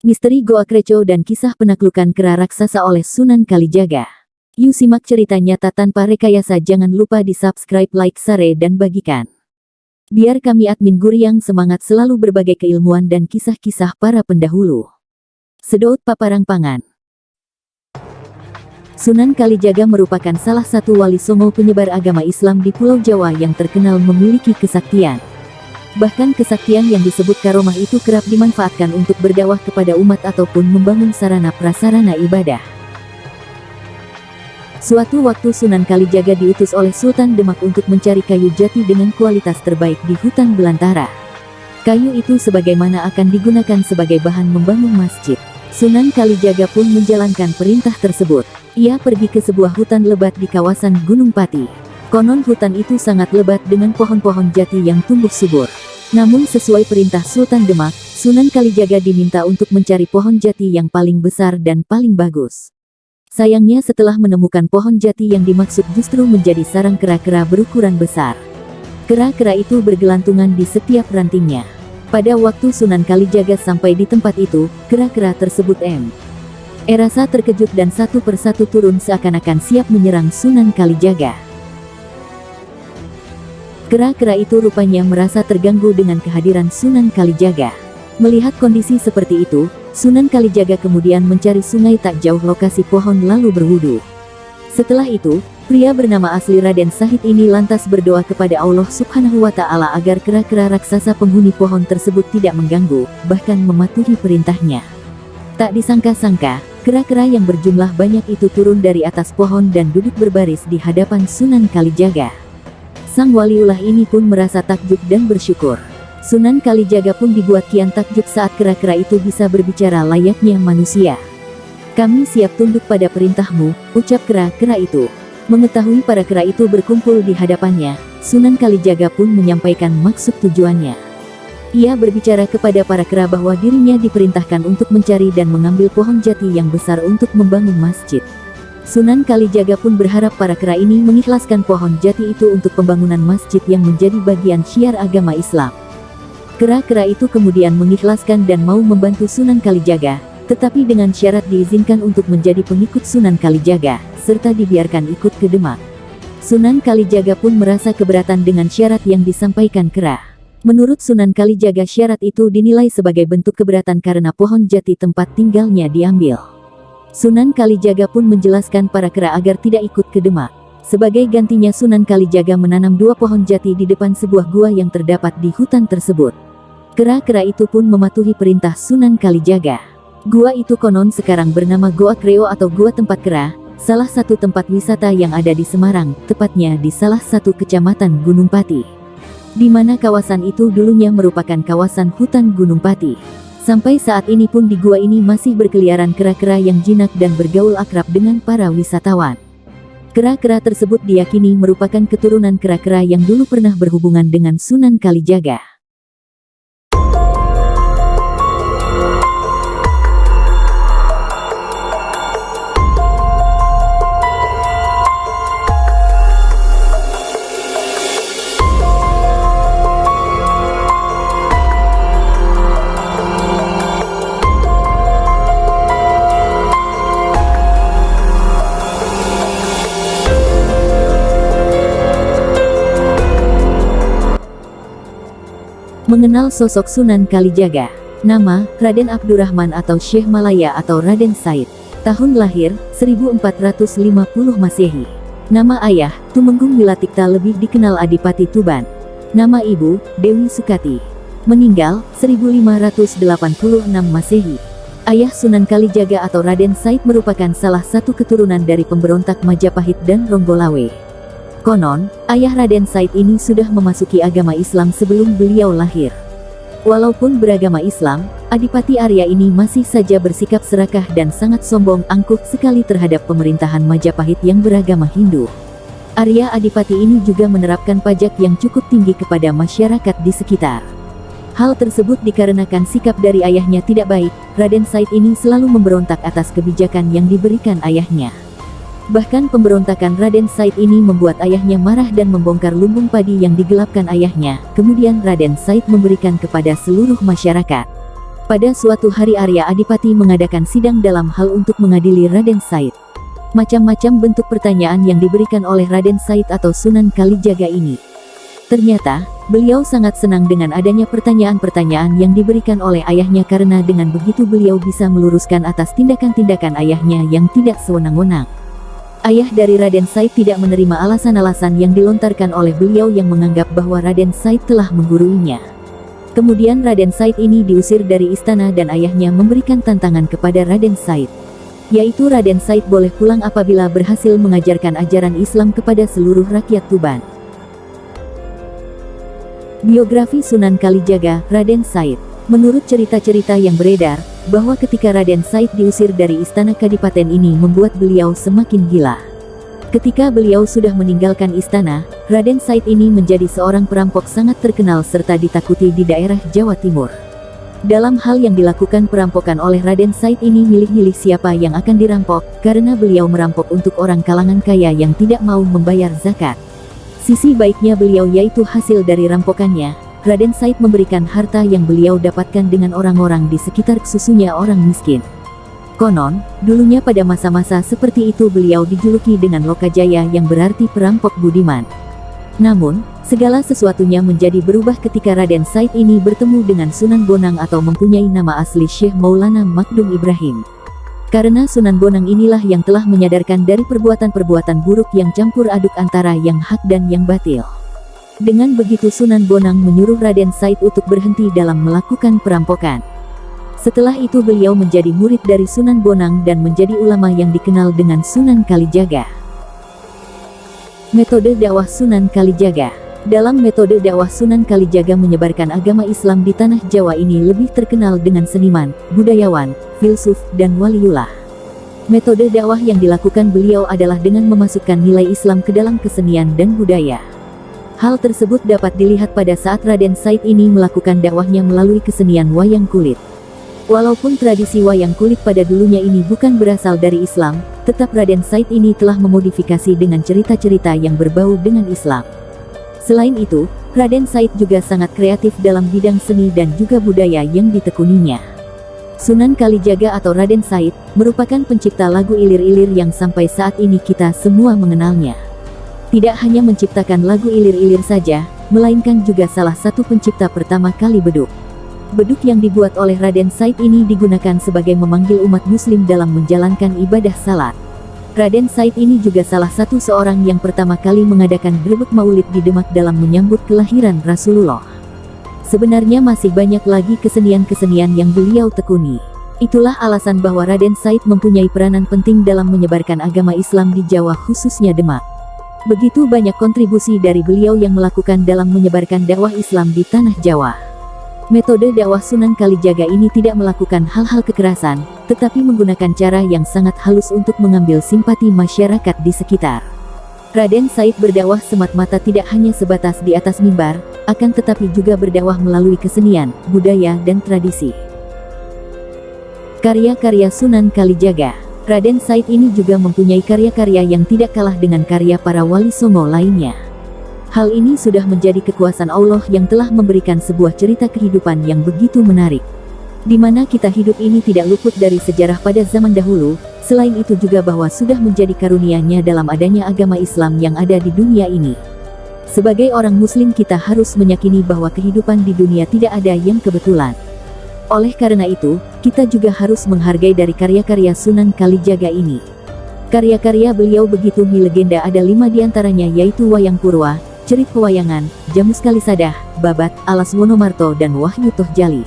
Misteri Goa Kreco dan kisah penaklukan kera raksasa oleh Sunan Kalijaga. Yuk simak cerita nyata tanpa rekayasa. Jangan lupa di subscribe, like, share, dan bagikan. Biar kami admin Guryang semangat selalu berbagai keilmuan dan kisah-kisah para pendahulu. Sedot Paparang Pangan. Sunan Kalijaga merupakan salah satu wali songo penyebar agama Islam di Pulau Jawa yang terkenal memiliki kesaktian. Bahkan kesaktian yang disebut karomah itu kerap dimanfaatkan untuk berdakwah kepada umat ataupun membangun sarana prasarana ibadah. Suatu waktu Sunan Kalijaga diutus oleh Sultan Demak untuk mencari kayu jati dengan kualitas terbaik di hutan belantara. Kayu itu sebagaimana akan digunakan sebagai bahan membangun masjid. Sunan Kalijaga pun menjalankan perintah tersebut. Ia pergi ke sebuah hutan lebat di kawasan Gunung Pati. Konon hutan itu sangat lebat dengan pohon-pohon jati yang tumbuh subur. Namun sesuai perintah Sultan Demak, Sunan Kalijaga diminta untuk mencari pohon jati yang paling besar dan paling bagus. Sayangnya setelah menemukan pohon jati yang dimaksud justru menjadi sarang kera-kera berukuran besar. Kera-kera itu bergelantungan di setiap rantingnya. Pada waktu Sunan Kalijaga sampai di tempat itu, kera-kera tersebut rasa terkejut dan satu persatu turun seakan-akan siap menyerang Sunan Kalijaga. Kera-kera itu rupanya merasa terganggu dengan kehadiran Sunan Kalijaga. Melihat kondisi seperti itu, Sunan Kalijaga kemudian mencari sungai tak jauh lokasi pohon lalu berwudu. Setelah itu, pria bernama asli Raden Sahid ini lantas berdoa kepada Allah Subhanahu wa Ta'ala agar kera-kera raksasa penghuni pohon tersebut tidak mengganggu, bahkan mematuhi perintahnya. Tak disangka-sangka, kera-kera yang berjumlah banyak itu turun dari atas pohon dan duduk berbaris di hadapan Sunan Kalijaga. Sang waliullah ini pun merasa takjub dan bersyukur. Sunan Kalijaga pun dibuat kian takjub saat kera-kera itu bisa berbicara layaknya manusia. "Kami siap tunduk pada perintahmu," ucap kera-kera itu. Mengetahui para kera itu berkumpul di hadapannya, Sunan Kalijaga pun menyampaikan maksud tujuannya. Ia berbicara kepada para kera bahwa dirinya diperintahkan untuk mencari dan mengambil pohon jati yang besar untuk membangun masjid. Sunan Kalijaga pun berharap para kera ini mengikhlaskan pohon jati itu untuk pembangunan masjid yang menjadi bagian syiar agama Islam. Kera-kera itu kemudian mengikhlaskan dan mau membantu Sunan Kalijaga, tetapi dengan syarat diizinkan untuk menjadi pengikut Sunan Kalijaga, serta dibiarkan ikut ke Demak. Sunan Kalijaga pun merasa keberatan dengan syarat yang disampaikan kera. Menurut Sunan Kalijaga, syarat itu dinilai sebagai bentuk keberatan karena pohon jati tempat tinggalnya diambil. Sunan Kalijaga pun menjelaskan para kera agar tidak ikut ke Demak. Sebagai gantinya Sunan Kalijaga menanam 2 pohon jati di depan sebuah gua yang terdapat di hutan tersebut. Kera-kera itu pun mematuhi perintah Sunan Kalijaga. Gua itu konon sekarang bernama Goa Kreo atau Gua Tempat Kera, salah satu tempat wisata yang ada di Semarang, tepatnya di salah satu kecamatan Gunung Pati. Di mana kawasan itu dulunya merupakan kawasan hutan Gunung Pati. Sampai saat ini pun di gua ini masih berkeliaran kera-kera yang jinak dan bergaul akrab dengan para wisatawan. Kera-kera tersebut diyakini merupakan keturunan kera-kera yang dulu pernah berhubungan dengan Sunan Kalijaga. Mengenal sosok Sunan Kalijaga. Nama, Raden Abdurrahman atau Syekh Malaya atau Raden Said. Tahun lahir, 1450 Masehi. Nama ayah, Tumenggung Wilatikta lebih dikenal Adipati Tuban. Nama ibu, Dewi Sukati. Meninggal, 1586 Masehi. Ayah Sunan Kalijaga atau Raden Said merupakan salah satu keturunan dari pemberontak Majapahit dan Ronggolawe. Konon, ayah Raden Said ini sudah memasuki agama Islam sebelum beliau lahir. Walaupun beragama Islam, Adipati Arya ini masih saja bersikap serakah dan sangat sombong angkuh sekali terhadap pemerintahan Majapahit yang beragama Hindu. Arya Adipati ini juga menerapkan pajak yang cukup tinggi kepada masyarakat di sekitar. Hal tersebut dikarenakan sikap dari ayahnya tidak baik. Raden Said ini selalu memberontak atas kebijakan yang diberikan ayahnya. Bahkan pemberontakan Raden Said ini membuat ayahnya marah dan membongkar lumbung padi yang digelapkan ayahnya. Kemudian Raden Said memberikan kepada seluruh masyarakat. Pada suatu hari Arya Adipati mengadakan sidang dalam hal untuk mengadili Raden Said. Macam-macam bentuk pertanyaan yang diberikan oleh Raden Said atau Sunan Kalijaga ini. Ternyata, beliau sangat senang dengan adanya pertanyaan-pertanyaan yang diberikan oleh ayahnya karena dengan begitu beliau bisa meluruskan atas tindakan-tindakan ayahnya yang tidak sewenang-wenang. Ayah dari Raden Said tidak menerima alasan-alasan yang dilontarkan oleh beliau yang menganggap bahwa Raden Said telah mengguruinya. Kemudian Raden Said ini diusir dari istana dan ayahnya memberikan tantangan kepada Raden Said, yaitu Raden Said boleh pulang apabila berhasil mengajarkan ajaran Islam kepada seluruh rakyat Tuban. Biografi Sunan Kalijaga, Raden Said. Menurut cerita-cerita yang beredar, bahwa ketika Raden Said diusir dari istana kadipaten ini membuat beliau semakin gila. Ketika beliau sudah meninggalkan istana, Raden Said ini menjadi seorang perampok sangat terkenal serta ditakuti di daerah Jawa Timur. Dalam hal yang dilakukan perampokan oleh Raden Said ini milih-milih siapa yang akan dirampok, karena beliau merampok untuk orang kalangan kaya yang tidak mau membayar zakat. Sisi baiknya beliau yaitu hasil dari rampokannya, Raden Said memberikan harta yang beliau dapatkan dengan orang-orang di sekitar khususnya orang miskin. Konon, dulunya pada masa-masa seperti itu beliau dijuluki dengan Lokajaya yang berarti perampok budiman. Namun, segala sesuatunya menjadi berubah ketika Raden Said ini bertemu dengan Sunan Bonang atau mempunyai nama asli Syekh Maulana Makdum Ibrahim. Karena Sunan Bonang inilah yang telah menyadarkan dari perbuatan-perbuatan buruk yang campur aduk antara yang hak dan yang batil. Dengan begitu Sunan Bonang menyuruh Raden Said untuk berhenti dalam melakukan perampokan. Setelah itu beliau menjadi murid dari Sunan Bonang dan menjadi ulama yang dikenal dengan Sunan Kalijaga. Metode dakwah Sunan Kalijaga. Dalam metode dakwah Sunan Kalijaga menyebarkan agama Islam di tanah Jawa ini lebih terkenal dengan seniman, budayawan, filsuf, dan waliullah. Metode dakwah yang dilakukan beliau adalah dengan memasukkan nilai Islam ke dalam kesenian dan budaya. Hal tersebut dapat dilihat pada saat Raden Said ini melakukan dakwahnya melalui kesenian wayang kulit. Walaupun tradisi wayang kulit pada dulunya ini bukan berasal dari Islam, tetap Raden Said ini telah memodifikasi dengan cerita-cerita yang berbau dengan Islam. Selain itu, Raden Said juga sangat kreatif dalam bidang seni dan juga budaya yang ditekuninya. Sunan Kalijaga atau Raden Said merupakan pencipta lagu ilir-ilir yang sampai saat ini kita semua mengenalnya. Tidak hanya menciptakan lagu ilir-ilir saja, melainkan juga salah satu pencipta pertama kali beduk. Beduk yang dibuat oleh Raden Said ini digunakan sebagai memanggil umat muslim dalam menjalankan ibadah salat. Raden Said ini juga salah satu seorang yang pertama kali mengadakan grebek maulid di Demak dalam menyambut kelahiran Rasulullah. Sebenarnya masih banyak lagi kesenian-kesenian yang beliau tekuni. Itulah alasan bahwa Raden Said mempunyai peranan penting dalam menyebarkan agama Islam di Jawa khususnya Demak. Begitu banyak kontribusi dari beliau yang melakukan dalam menyebarkan dakwah Islam di tanah Jawa. Metode dakwah Sunan Kalijaga ini tidak melakukan hal-hal kekerasan, tetapi menggunakan cara yang sangat halus untuk mengambil simpati masyarakat di sekitar. Raden Said berdakwah semata-mata tidak hanya sebatas di atas mimbar, akan tetapi juga berdakwah melalui kesenian, budaya, dan tradisi. Karya-karya Sunan Kalijaga. Raden Said ini juga mempunyai karya-karya yang tidak kalah dengan karya para wali songo lainnya. Hal ini sudah menjadi kekuasaan Allah yang telah memberikan sebuah cerita kehidupan yang begitu menarik. Di mana kita hidup ini tidak luput dari sejarah pada zaman dahulu, selain itu juga bahwa sudah menjadi karunia-Nya dalam adanya agama Islam yang ada di dunia ini. Sebagai orang muslim kita harus meyakini bahwa kehidupan di dunia tidak ada yang kebetulan. Oleh karena itu, kita juga harus menghargai dari karya-karya Sunan Kalijaga ini. Karya-karya beliau begitu legenda, ada 5 diantaranya yaitu Wayang Purwa, Cerit Pewayangan, Jamus Kalisadah, Babat, Alas Wonomarto, dan Wahyu Tohjali.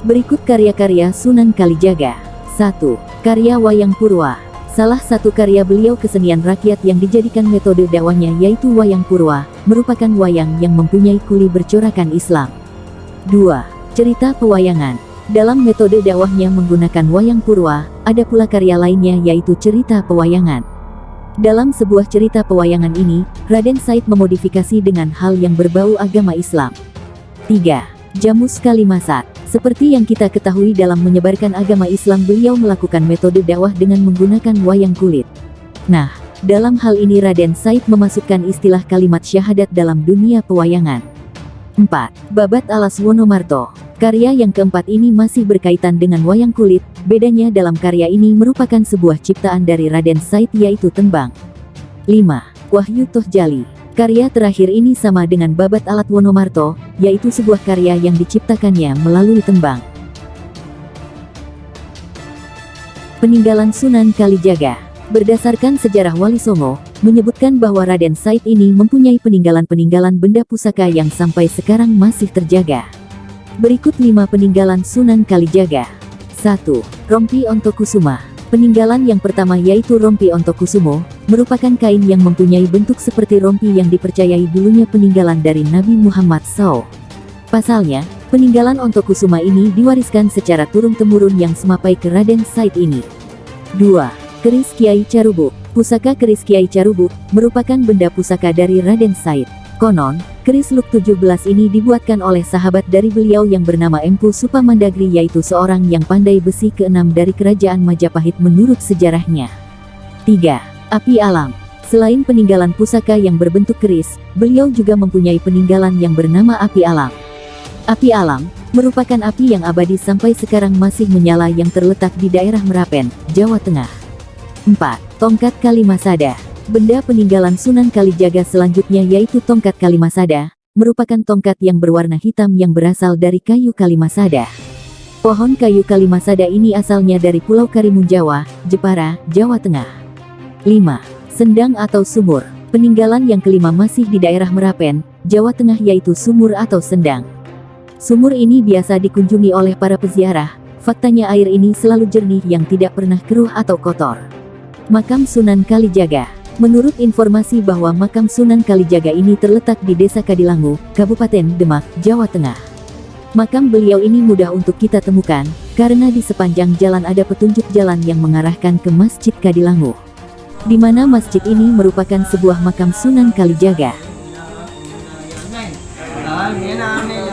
Berikut karya-karya Sunan Kalijaga. 1. Karya Wayang Purwa. Salah satu karya beliau kesenian rakyat yang dijadikan metode dakwahnya yaitu Wayang Purwa, merupakan wayang yang mempunyai kuli bercorakan Islam. 2. Cerita Pewayangan. Dalam metode dakwahnya menggunakan Wayang Purwa, ada pula karya lainnya yaitu Cerita Pewayangan. Dalam sebuah cerita pewayangan ini, Raden Said memodifikasi dengan hal yang berbau agama Islam. 3. Jamus Kalimasat. Seperti yang kita ketahui dalam menyebarkan agama Islam beliau melakukan metode dakwah dengan menggunakan wayang kulit. Nah, dalam hal ini Raden Said memasukkan istilah kalimat syahadat dalam dunia pewayangan. 4. Babat Alas Wonomarto. Karya yang keempat ini masih berkaitan dengan wayang kulit, bedanya dalam karya ini merupakan sebuah ciptaan dari Raden Said yaitu Tembang. 5. Wahyu Tohjali. Karya terakhir ini sama dengan Babat Alat Wonomarto, yaitu sebuah karya yang diciptakannya melalui tembang. Peninggalan Sunan Kalijaga. Berdasarkan sejarah Wali Songo, menyebutkan bahwa Raden Said ini mempunyai peninggalan-peninggalan benda pusaka yang sampai sekarang masih terjaga. Berikut 5 peninggalan Sunan Kalijaga. 1. Rompi Ontokusuma. Peninggalan yang pertama yaitu Rompi Ontokusumo, merupakan kain yang mempunyai bentuk seperti rompi yang dipercayai dulunya peninggalan dari Nabi Muhammad SAW. Pasalnya, peninggalan Ontokusuma ini diwariskan secara turun-temurun yang semapai ke Raden Said ini. 2. Keris Kiai Carubuk. Pusaka keris Kiai Carubuk merupakan benda pusaka dari Raden Said. Konon, keris Luk 17 ini dibuatkan oleh sahabat dari beliau yang bernama Empu Supamandagri yaitu seorang yang pandai besi ke-6 dari kerajaan Majapahit menurut sejarahnya. 3. Api Alam. Selain peninggalan pusaka yang berbentuk keris, beliau juga mempunyai peninggalan yang bernama Api Alam. Api Alam merupakan api yang abadi sampai sekarang masih menyala yang terletak di daerah Merapen, Jawa Tengah. 4. Tongkat Kalimasada. Benda peninggalan Sunan Kalijaga selanjutnya yaitu tongkat Kalimasada, merupakan tongkat yang berwarna hitam yang berasal dari kayu Kalimasada. Pohon kayu Kalimasada ini asalnya dari Pulau Karimun Jawa, Jepara, Jawa Tengah. 5. Sendang atau Sumur. Peninggalan yang kelima masih di daerah Merapen, Jawa Tengah yaitu sumur atau sendang. Sumur ini biasa dikunjungi oleh para peziarah, faktanya air ini selalu jernih yang tidak pernah keruh atau kotor. Makam Sunan Kalijaga. Menurut informasi bahwa makam Sunan Kalijaga ini terletak di Desa Kadilangu, Kabupaten Demak, Jawa Tengah. Makam beliau ini mudah untuk kita temukan, karena di sepanjang jalan ada petunjuk jalan yang mengarahkan ke Masjid Kadilangu, di mana masjid ini merupakan sebuah makam Sunan Kalijaga.